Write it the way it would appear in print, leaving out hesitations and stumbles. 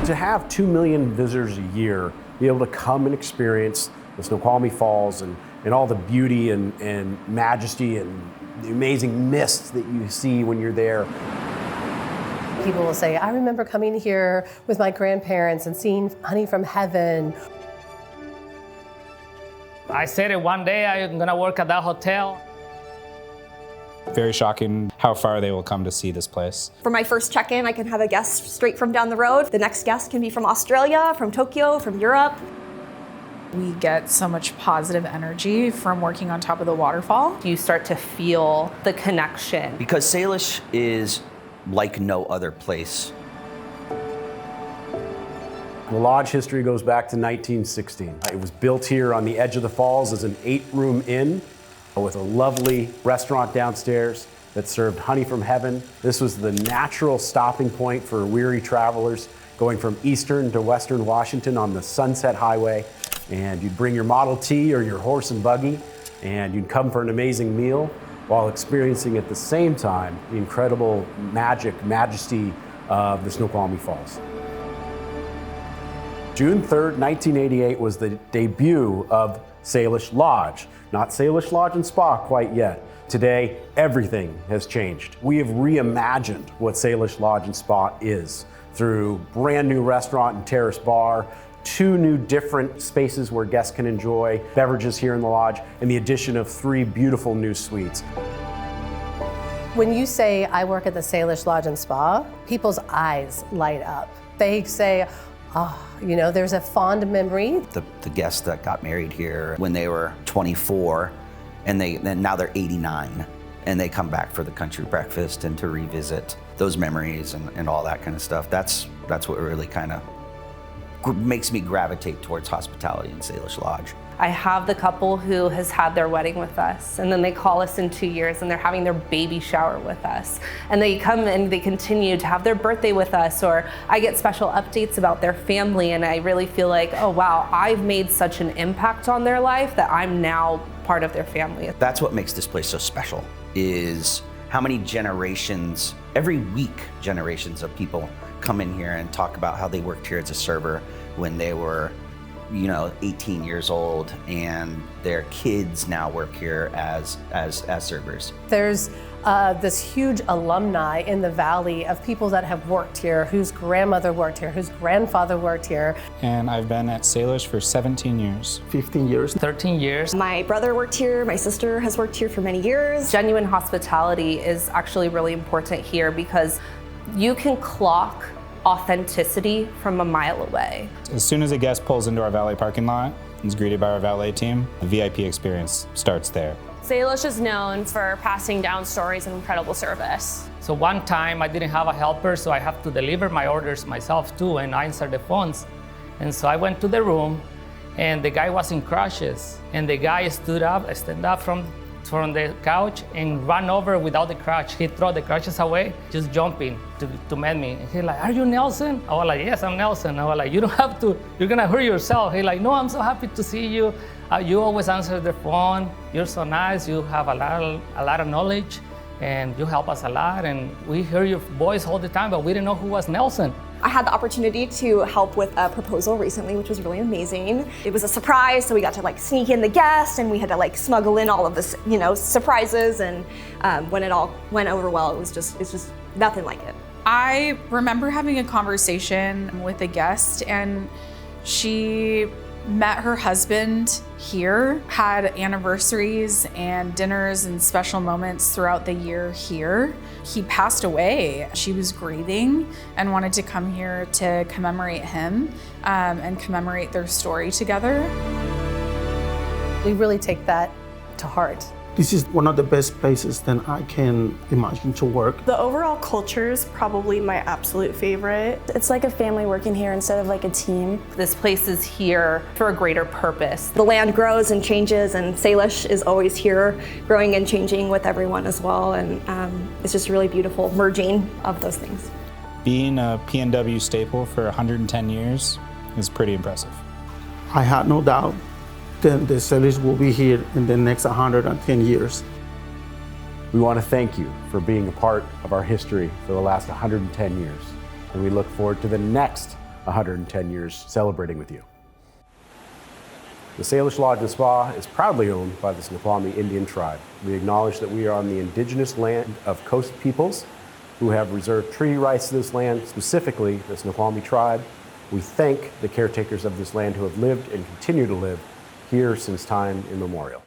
To have 2 million visitors a year be able to come and experience the Snoqualmie Falls and all the beauty and majesty and the amazing mist that you see when you're there. People will say, I remember coming here with my grandparents and seeing honey from heaven. I said it one day, I'm gonna work at that hotel. Very shocking how far they will come to see this place. For my first check-in, I can have a guest straight from down the road. The next guest can be from Australia, from Tokyo, from Europe. We get so much positive energy from working on top of the waterfall. You start to feel the connection. Because Salish is like no other place. The lodge history goes back to 1916. It was built here on the edge of the falls as an 8-room inn with a lovely restaurant downstairs that served honey from heaven. This was the natural stopping point for weary travelers going from eastern to western Washington on the Sunset Highway. And you'd bring your Model T or your horse and buggy, and you'd come for an amazing meal while experiencing at the same time the incredible majesty of the Snoqualmie Falls. June 3rd, 1988 was the debut of Salish Lodge. Not Salish Lodge and Spa quite yet. Today, everything has changed. We have reimagined what Salish Lodge and Spa is through brand new restaurant and terrace bar, 2 new different spaces where guests can enjoy beverages here in the lodge, and the addition of 3 beautiful new suites. When you say, I work at the Salish Lodge and Spa, people's eyes light up. They say, oh, you know, there's a fond memory. The guests that got married here when they were 24, and now they're 89, and they come back for the country breakfast and to revisit those memories and all that kind of stuff. That's what really kind of makes me gravitate towards hospitality in Salish Lodge. I have the couple who has had their wedding with us, and then they call us in 2 years and they're having their baby shower with us. And they come and they continue to have their birthday with us, or I get special updates about their family, and I really feel like, oh wow, I've made such an impact on their life that I'm now part of their family. That's what makes this place so special, is how many generations, every week generations of people come in here and talk about how they worked here as a server when they were 18 years old, and their kids now work here as servers. There's this huge alumni in the valley of people that have worked here, whose grandmother worked here, whose grandfather worked here. And I've been at Salish for 17 years. 15 years. 13 years. My brother worked here, my sister has worked here for many years. Genuine hospitality is actually really important here because you can clock authenticity from a mile away. As soon as a guest pulls into our valet parking lot and is greeted by our valet team, the VIP experience starts there. Salish is known for passing down stories of incredible service. So one time I didn't have a helper, so I have to deliver my orders myself too and answer the phones. And so I went to the room and the guy was in crutches, and the guy stood up from the couch and ran over without the crutch. He threw the crutches away, just jumping to meet me. And he's like, are you Nelson? I was like, yes, I'm Nelson. I was like, you don't have to, you're gonna hurt yourself. He's like, no, I'm so happy to see you. You always answer the phone. You're so nice. You have a lot of knowledge, and you help us a lot. And we hear your voice all the time, but we didn't know who was Nelson. I had the opportunity to help with a proposal recently, which was really amazing. It was a surprise, so we got to sneak in the guest, and we had to smuggle in all of this, surprises. And when it all went over well, it's just nothing like it. I remember having a conversation with a guest, and she met her husband here, had anniversaries and dinners and special moments throughout the year here. He passed away. She was grieving and wanted to come here to commemorate him and commemorate their story together. We really take that to heart. This is one of the best places that I can imagine to work. The overall culture is probably my absolute favorite. It's like a family working here instead of a team. This place is here for a greater purpose. The land grows and changes, and Salish is always here, growing and changing with everyone as well. And it's just really beautiful merging of those things. Being a P&W staple for 110 years is pretty impressive. I had no doubt that the Salish will be here in the next 110 years. We want to thank you for being a part of our history for the last 110 years. And we look forward to the next 110 years celebrating with you. The Salish Lodge Spa is proudly owned by the Snoqualmie Indian tribe. We acknowledge that we are on the indigenous land of Coast peoples who have reserved treaty rights to this land, specifically the Snoqualmie tribe. We thank the caretakers of this land who have lived and continue to live here since time immemorial.